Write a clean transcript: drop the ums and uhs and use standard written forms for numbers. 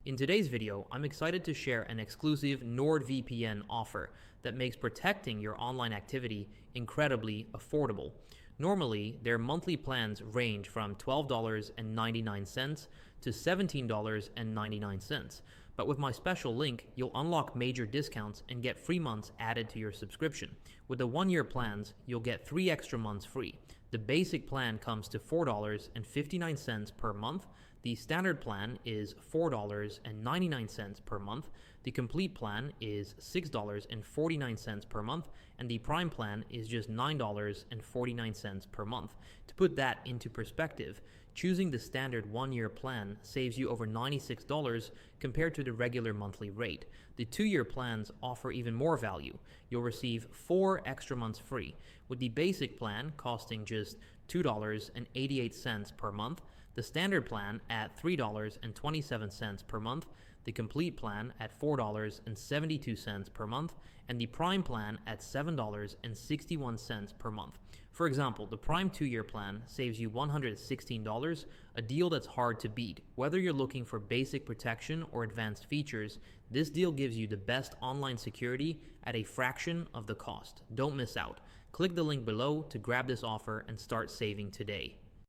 In today's video, I'm excited to share an exclusive NordVPN offer that makes protecting your online activity incredibly affordable. Normally, their monthly plans range from $12.99 to $17.99, but with my special link, you'll unlock major discounts and get free months added to your subscription. With the 1-year plans, you'll get 3 extra months free. The basic plan comes to $4.59 per month. The standard plan is $4.99 per month. The complete plan is $6.49 per month, and the prime plan is just $9.49 per month. To put that into perspective, choosing the standard 1-year plan saves you over $96 compared to the regular monthly rate. The 2-year plans offer even more value. You'll receive 4 extra months free, with the basic plan costing just $2.88 per month, the standard plan at $3.27 per month, the complete plan at $4.72 per month, and the prime plan at $7.61 per month. For example, the prime 2-year plan saves you $116, a deal that's hard to beat. Whether you're looking for basic protection or advanced features, this deal gives you the best online security at a fraction of the cost. Don't miss out. Click the link below to grab this offer and start saving today.